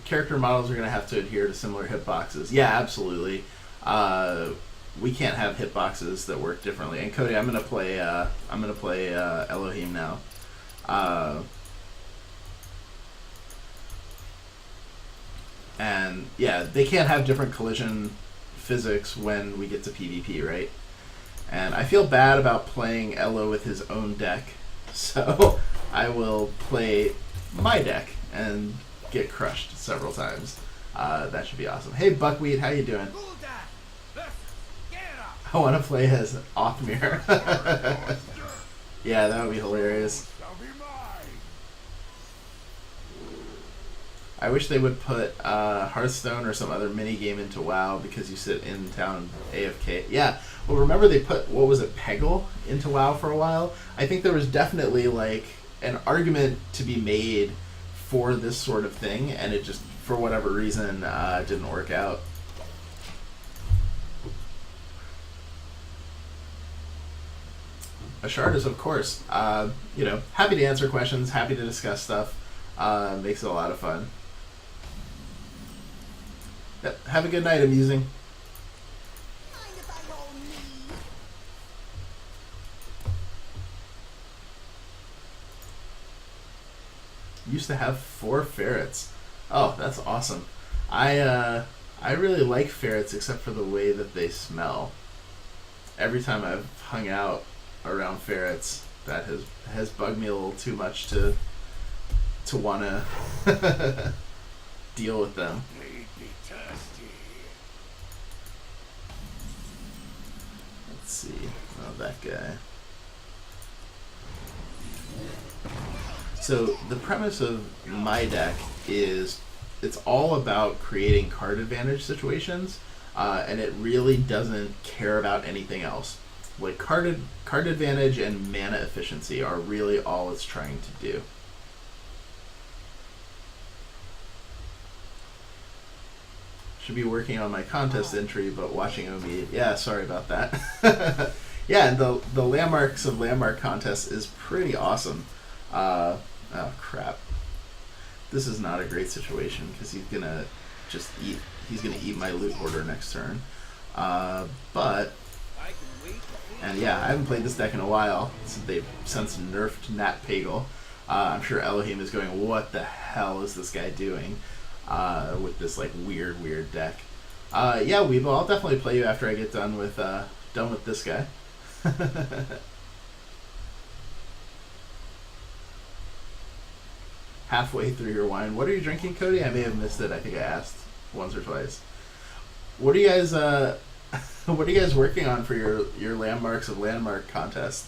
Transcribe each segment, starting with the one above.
character models are going to have to adhere to similar hitboxes. Yeah, absolutely. We can't have hitboxes that work differently. And Cody, I'm gonna play Ellohime now. And yeah, they can't have different collision physics when we get to PvP, right? And I feel bad about playing Elo with his own deck, so I will play my deck and get crushed several times. That should be awesome. Hey Buckwheat, how you doing? I want to play as Othmir. Yeah, that would be hilarious. I wish they would put Hearthstone or some other mini game into WoW because you sit in town AFK. Yeah, well, remember they put, what was it, Peggle into WoW for a while? I think there was definitely like an argument to be made for this sort of thing, and it just, for whatever reason, didn't work out. Ashardis, of course. You know, happy to answer questions, happy to discuss stuff. Makes it a lot of fun. Yep, have a good night, Amusing. Used to have 4 ferrets. Oh, that's awesome. I really like ferrets except for the way that they smell. Every time I've hung out around ferrets, that has bugged me a little too much to want to deal with them. Let's see. Oh, that guy. So the premise of my deck is it's all about creating card advantage situations, and it really doesn't care about anything else. Like card advantage and mana efficiency are really all it's trying to do. Should be working on my contest entry, but watching Omeed. Yeah, sorry about that. Yeah, and the Landmarks of Landmark contest is pretty awesome. Oh crap. This is not a great situation because he's gonna just eat. He's gonna eat my loot order next turn. But and yeah, I haven't played this deck in a while since they've since nerfed Nat Pagle. I'm sure Ellohime is going, what the hell is this guy doing with this like weird deck? Yeah, Weebo, I'll definitely play you after I get done with this guy. Halfway through your wine. What are you drinking, Cody? I may have missed it. I think I asked once or twice. What are you guys what are you guys working on for your Landmarks of Landmark contest?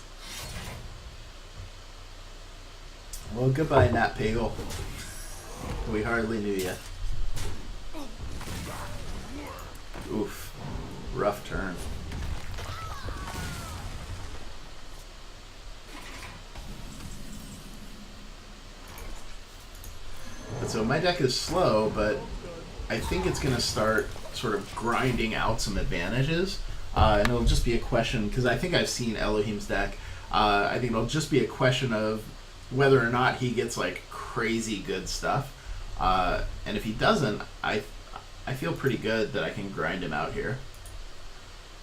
Well, goodbye, Nat Pagle. We hardly knew you. Oof. Rough turn. So my deck is slow, but I think it's going to start sort of grinding out some advantages. And it'll just be a question, because I think I've seen Elohime's deck. I think it'll just be a question of whether or not he gets like crazy good stuff. And if he doesn't, I feel pretty good that I can grind him out here.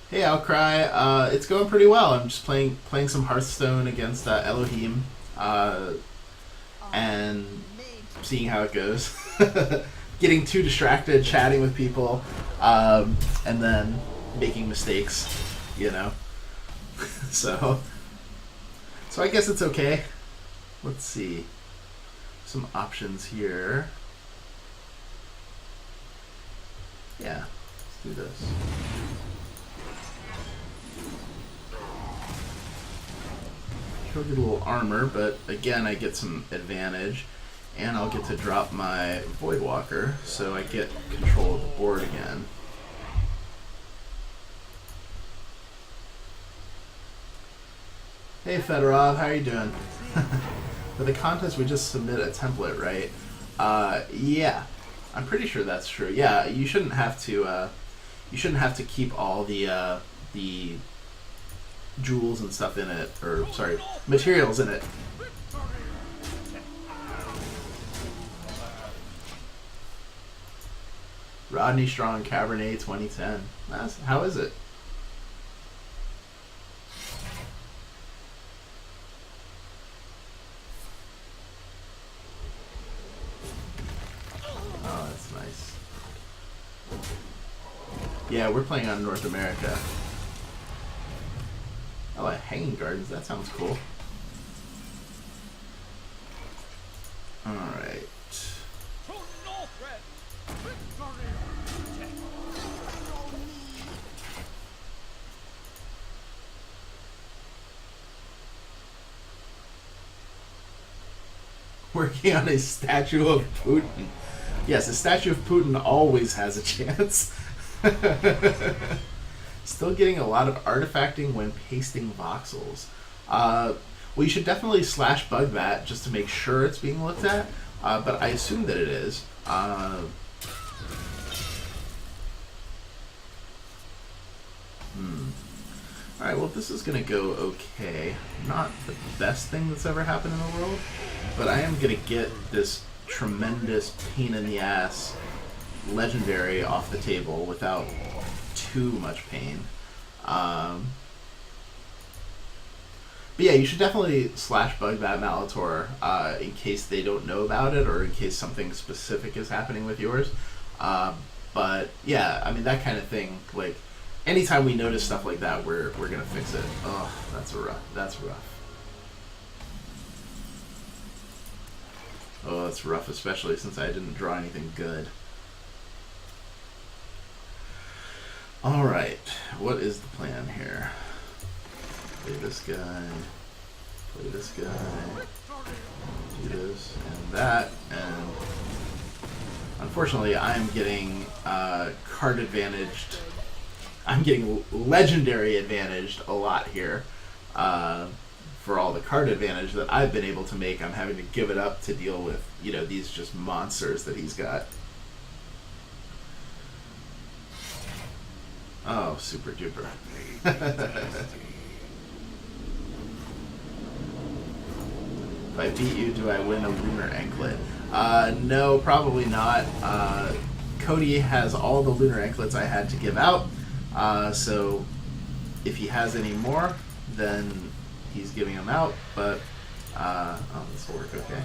Hey Outcry, it's going pretty well. I'm just playing some Hearthstone against Ellohime, and seeing how it goes. Getting too distracted, chatting with people, and then making mistakes, you know. So I guess it's okay. Let's see. Some options here. Yeah, let's do this. She'll get a little armor, but again I get some advantage. And I'll get to drop my Voidwalker, so I get control of the board again. Hey Fedorov, how are you doing? For the contest, we just submit a template, right? Yeah, I'm pretty sure that's true. Yeah, you shouldn't have to. You shouldn't have to keep all the jewels and stuff in it, or sorry, materials in it. Rodney Strong Cabernet 2010. How is it? Oh, that's nice. Yeah, we're playing on North America. Oh, Hanging Gardens. That sounds cool. Alright. Working on a statue of Putin. Yes, a statue of Putin always has a chance. Still getting a lot of artifacting when pasting voxels. Well, you should definitely slash bug that just to make sure it's being looked at, but I assume that it is. Alright, well, this is going to go okay. Not the best thing that's ever happened in the world, but I am going to get this tremendous pain in the ass legendary off the table without too much pain. But yeah, you should definitely slash bug that Malator in case they don't know about it or in case something specific is happening with yours. But yeah, I mean, that kind of thing, like, anytime we notice stuff like that, we're gonna fix it. Oh, that's rough. Oh, that's rough, especially since I didn't draw anything good. Alright, what is the plan here? Play this guy, play this guy, do this and that, and unfortunately I'm getting card advantaged. I'm getting legendary advantaged a lot here. For all the card advantage that I've been able to make, I'm having to give it up to deal with, you know, these just monsters that he's got. Oh, super duper. If I beat you, do I win a lunar anklet? No, probably not. Cody has all the lunar anklets I had to give out. So if he has any more, then he's giving them out, but oh, this will work okay.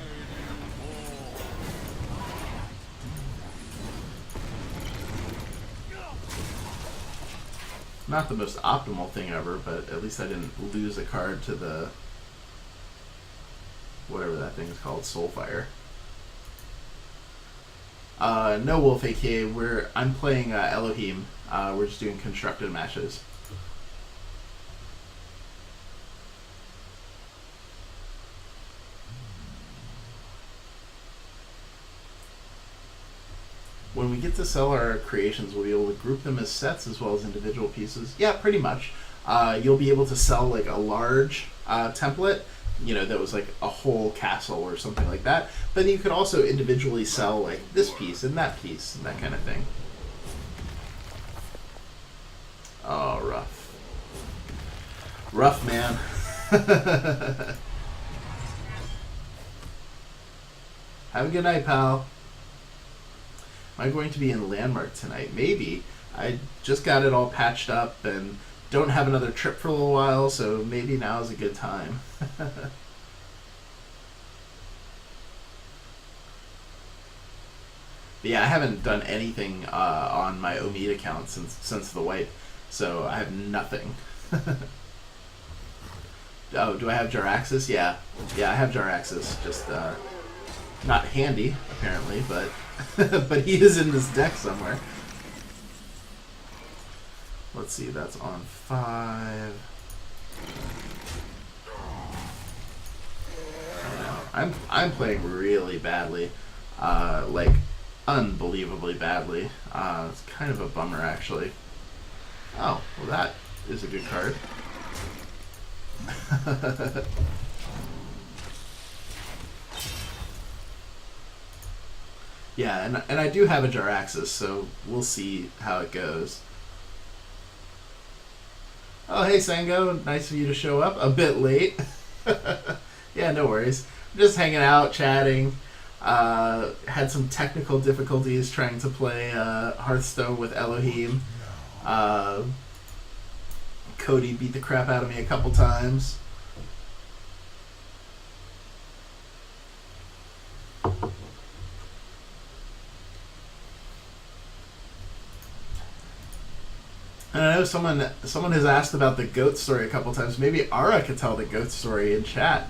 Not the most optimal thing ever, but at least I didn't lose a card to the whatever that thing is called, Soulfire. No Wolf AKA, I'm playing Ellohime. We're just doing constructed matches. When we get to sell our creations, we'll be able to group them as sets as well as individual pieces. Yeah, pretty much. You'll be able to sell like a large template, you know, that was like a whole castle or something like that. But you could also individually sell like this piece and that kind of thing. Oh, rough. Rough, man. Have a good night, pal. Am I going to be in Landmark tonight? Maybe. I just got it all patched up and don't have another trip for a little while, so maybe now is a good time. But yeah, I haven't done anything on my Omeed account since the wipe, so I have nothing. Oh, do I have Jaraxxus? Yeah, I have Jaraxxus. Just not handy apparently, but but he is in this deck somewhere. Let's see, that's on 5. I'm playing really badly, like unbelievably badly. It's kind of a bummer, actually. Oh, well, that is a good card. Yeah, and I do have a Jaraxxus, so we'll see how it goes. Oh, hey, Sango. Nice of you to show up. A bit late. Yeah, no worries. Just hanging out, chatting. Had some technical difficulties trying to play Hearthstone with Ellohime. Cody beat the crap out of me a couple times. And I know someone has asked about the goat story a couple times. Maybe Ara could tell the goat story in chat.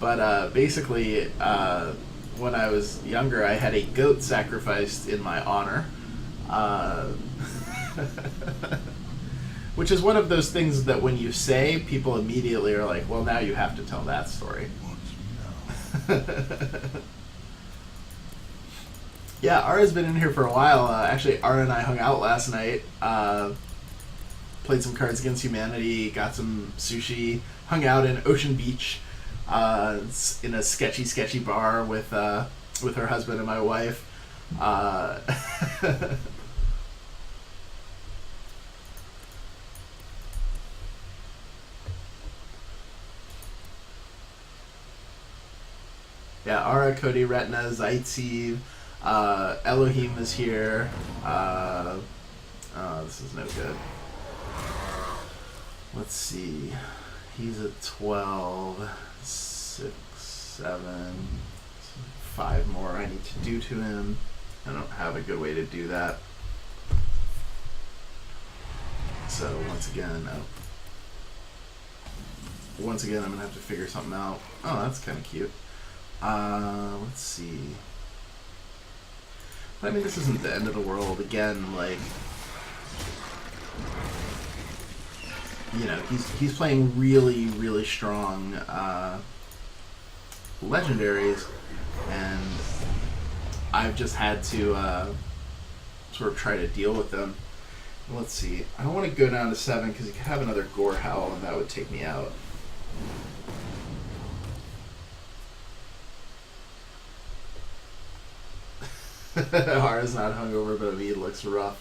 But basically, when I was younger, I had a goat sacrificed in my honor. Which is one of those things that when you say, people immediately are like, well, now you have to tell that story. Yeah, Ara's been in here for a while. Actually, Ara and I hung out last night. Played some Cards Against Humanity, got some sushi, hung out in Ocean Beach in a sketchy bar with her husband and my wife. Yeah, Ara, Cody, Retina, Zaitsev, Ellohime is here. This is no good. Let's see. He's at 12, 6, 7, 5 more I need to do to him. I don't have a good way to do that. So once again, I'm going to have to figure something out. Oh, that's kind of cute. Let's see. I mean, this isn't the end of the world. Again, like, you know, he's playing really strong legendaries, and I've just had to sort of try to deal with them. Let's see. I don't want to go down to 7 because he could have another Gore Howl, and that would take me out. Hara's not hungover, but Omeed looks rough.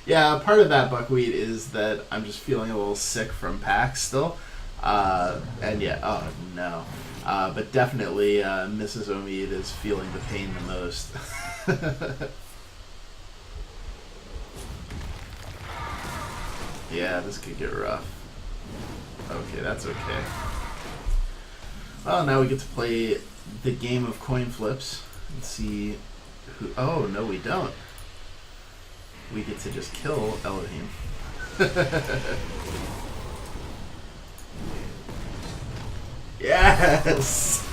Yeah, part of that, Buckwheat, is that I'm just feeling a little sick from PAX still. And yeah, oh no. But definitely Mrs. Omeed is feeling the pain the most. Yeah, this could get rough. Okay, that's okay. Well, now we get to play the game of coin flips. Let's see who... Oh, no, we don't. We get to just kill Ellohime. Yes!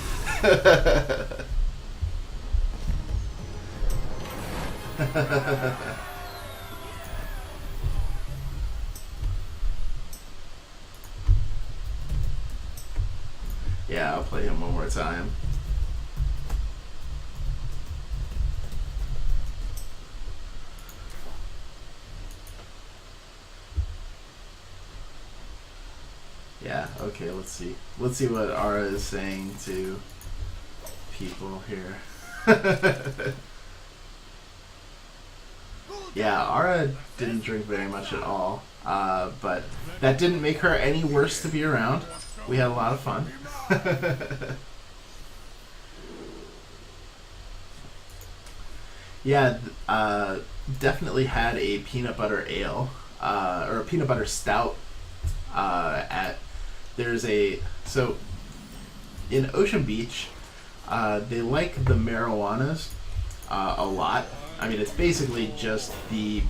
Yeah, I'll play him one more time. Yeah, okay, let's see. Let's see what Ara is saying to people here. Yeah, Ara didn't drink very much at all, but that didn't make her any worse to be around. We had a lot of fun. Yeah, definitely had a peanut butter ale, or a peanut butter stout so in Ocean Beach, they like the marijuanas a lot. I mean, it's basically just the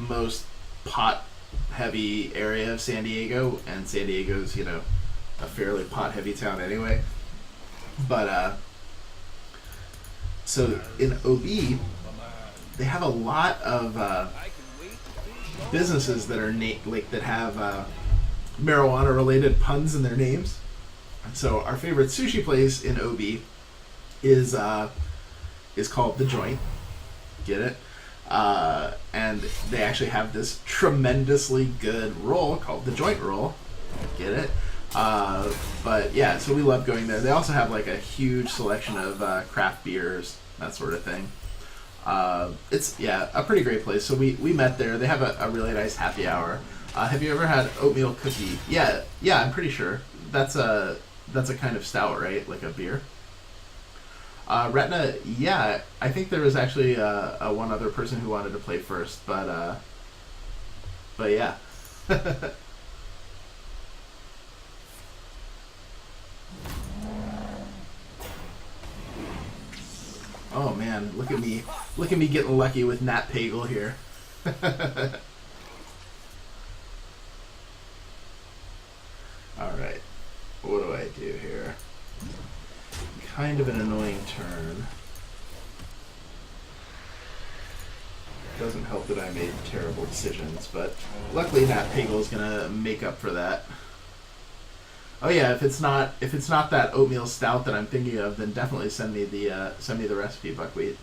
most pot-heavy area of San Diego, and San Diego's, you know, a fairly pot-heavy town anyway. But, so in OB, they have a lot of businesses that are that have marijuana-related puns in their names. So our favorite sushi place in OB is called The Joint. Get it? And they actually have this tremendously good roll called The Joint Roll. Get it? But yeah, so we love going there. They also have like a huge selection of craft beers, that sort of thing. It's, yeah, a pretty great place. So we met there. They have a really nice happy hour. Have you ever had oatmeal cookie? Yeah, I'm pretty sure. That's That's a kind of stout, right? Like a beer. Retina, yeah, I think there was actually one other person who wanted to play first, but yeah. Oh man, look at me getting lucky with Nat Pagel here. All right, what do I do here? Kind of an annoying turn. Doesn't help that I made terrible decisions, but luckily Nat Pagel is gonna make up for that. Oh yeah, if it's not that oatmeal stout that I'm thinking of, then definitely send me the recipe, Buckwheat.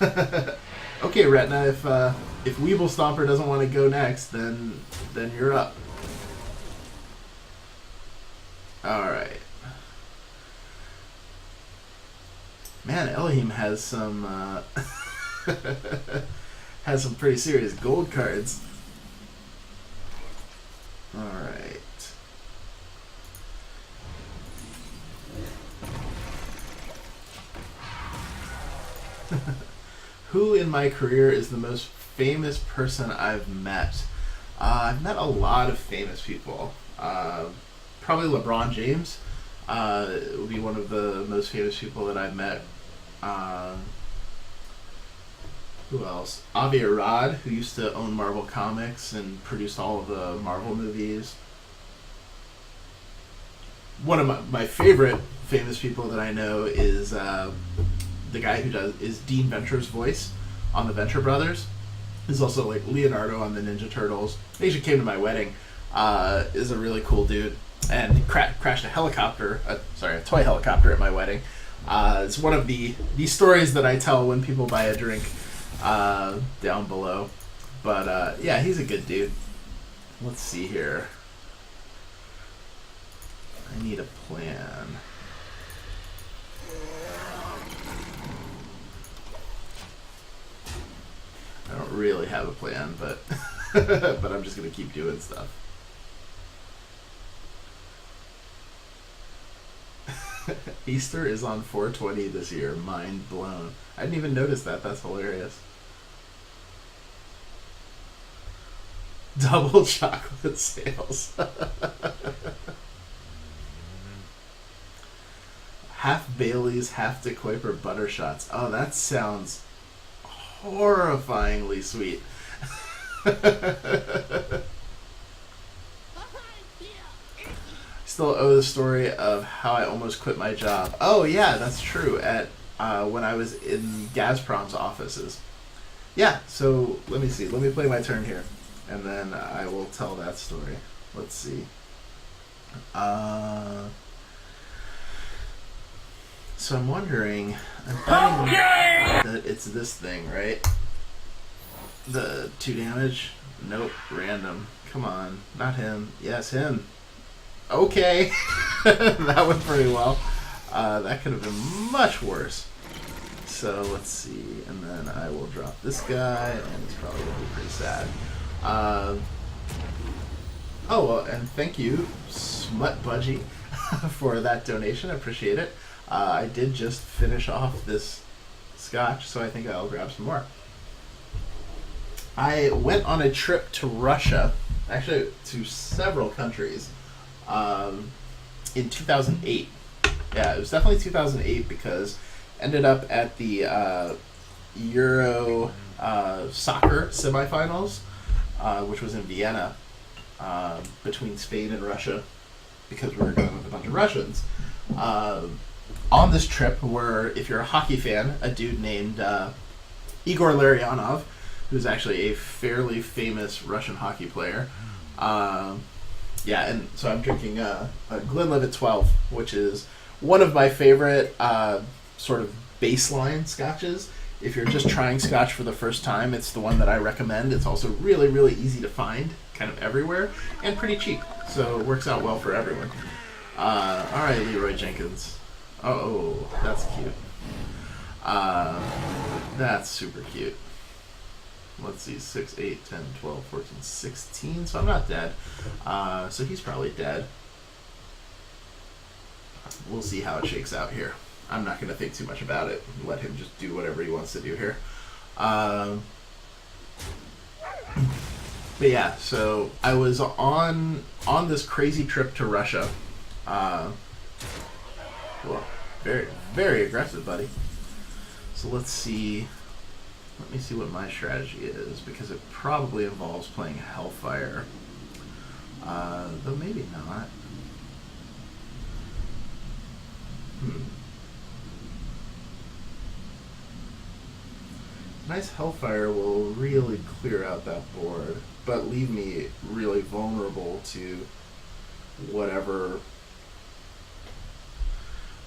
Okay, Retina, if Weeble Stomper doesn't want to go next, then you're up. All right. Man, Ellohime has some has some pretty serious gold cards. All right. Who in my career is the most famous person I've met? I've met a lot of famous people. Probably LeBron James would be one of the most famous people that I've met. Who else? Avi Arad, who used to own Marvel Comics and produced all of the Marvel movies. One of my favorite famous people that I know is the guy who is Dean Venture's voice on the Venture Brothers. He's also like Leonardo on the Ninja Turtles. He actually came to my wedding. Is a really cool dude, and crashed a helicopter. A toy helicopter at my wedding. It's one of the stories that I tell when people buy a drink down below. But yeah, he's a good dude. Let's see here. I need a plan. I don't really have a plan, but but I'm just gonna keep doing stuff. Easter is on 4/20 this year. Mind blown. I didn't even notice that. That's hilarious. Double chocolate sales. Half Bailey's, half DeQuaper butter shots. Oh, that sounds horrifyingly sweet. Still owe the story of how I almost quit my job. Oh yeah, that's true. At when I was in Gazprom's offices. Yeah. So let me see. Let me play my turn here, and then I will tell that story. Let's see. So I'm wondering. I'm betting that it's this thing, right? The 2 damage. Nope. Random. Come on. Not him. Yes, him. Okay. That went pretty well. That could have been much worse. So let's see. And then I will drop this guy, and it's probably going to be pretty sad. Oh, well, and thank you, Smut Budgie, for that donation. I appreciate it. I did just finish off this scotch, so I think I'll grab some more. I went on a trip to Russia, actually to several countries, in 2008. Yeah, it was definitely 2008 because ended up at the Euro soccer semifinals, which was in Vienna, between Spain and Russia, because we were going with a bunch of Russians. On this trip were, if you're a hockey fan, a dude named Igor Larionov, who's actually a fairly famous Russian hockey player. Yeah, and so I'm drinking a Glenlivet 12, which is one of my favorite sort of baseline scotches. If you're just trying scotch for the first time, it's the one that I recommend. It's also really, really easy to find, kind of everywhere, and pretty cheap. So it works out well for everyone. All right, Leroy Jenkins. Oh, that's cute. That's super cute. Let's see, 6, 8, 10, 12, 14, 16. So I'm not dead. So he's probably dead. we'll see how it shakes out here. I'm not going to think too much about it. Let him just do whatever he wants to do here. But yeah, so I was on this crazy trip to Russia. Well, very, very aggressive, buddy. So let's see. Let me see what my strategy is, because it probably involves playing Hellfire. Though maybe not. Nice Hellfire will really clear out that board, but leave me really vulnerable to whatever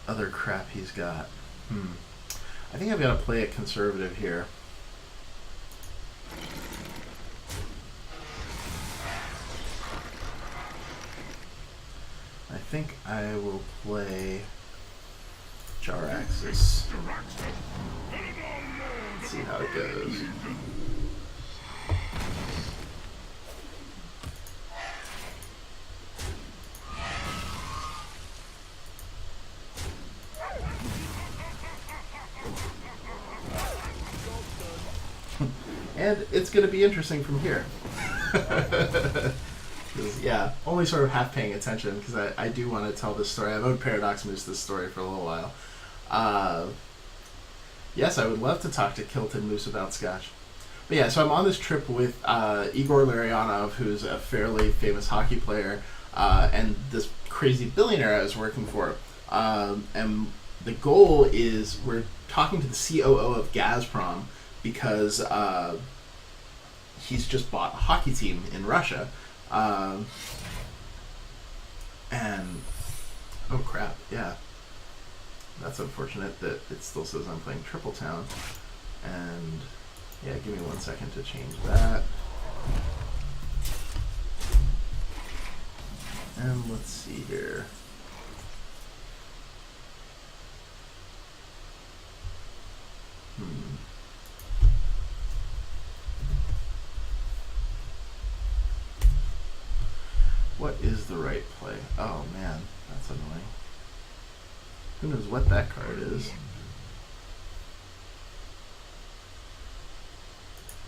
other crap he's got. I think I've got to play it conservative here. I think I will play Jaraxxus. Let's see how it goes. And it's going to be interesting from here. Yeah, only sort of half paying attention, because I do want to tell this story. I've owed Paradox Moose this story for a little while. Yes, I would love to talk to Kilton Moose about Scotch. But yeah, so I'm on this trip with Igor Larionov, who's a fairly famous hockey player, and this crazy billionaire I was working for. And the goal is, we're talking to the COO of Gazprom, because he's just bought a hockey team in Russia. And oh crap, yeah, that's unfortunate that it still says I'm playing Triple Town. And yeah, give me 1 second to change that. And let's see here. What is the right play? Oh man, that's annoying. Who knows what that card is?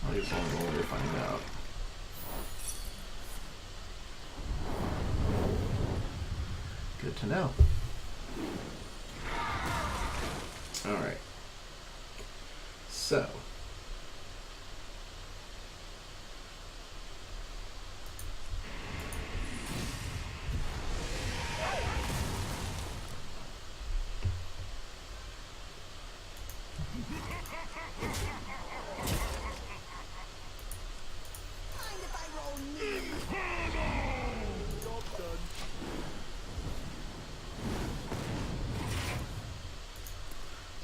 I guess I'll go over to find out. Good to know. Alright. So.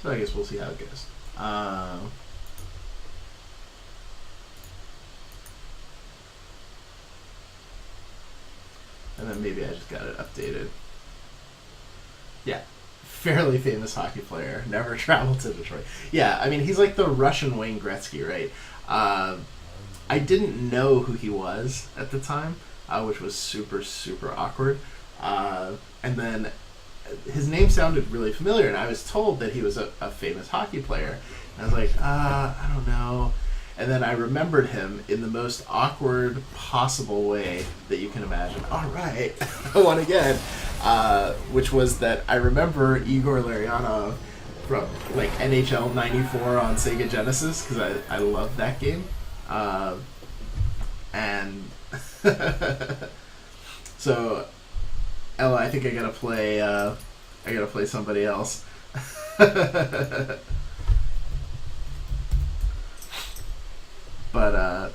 So I guess we'll see how it goes. And then maybe I just got it updated. Yeah. Fairly famous hockey player. Never traveled to Detroit. Yeah, I mean, he's like the Russian Wayne Gretzky, right? I didn't know who he was at the time, which was super, super awkward. And then his name sounded really familiar, and I was told that he was a famous hockey player. And I was like, I don't know. And then I remembered him in the most awkward possible way that you can imagine. All right, I won again. Which was that I remember Igor Larionov from like NHL 94 on Sega Genesis, because I loved that game. And so Ella, I think I gotta play somebody else. But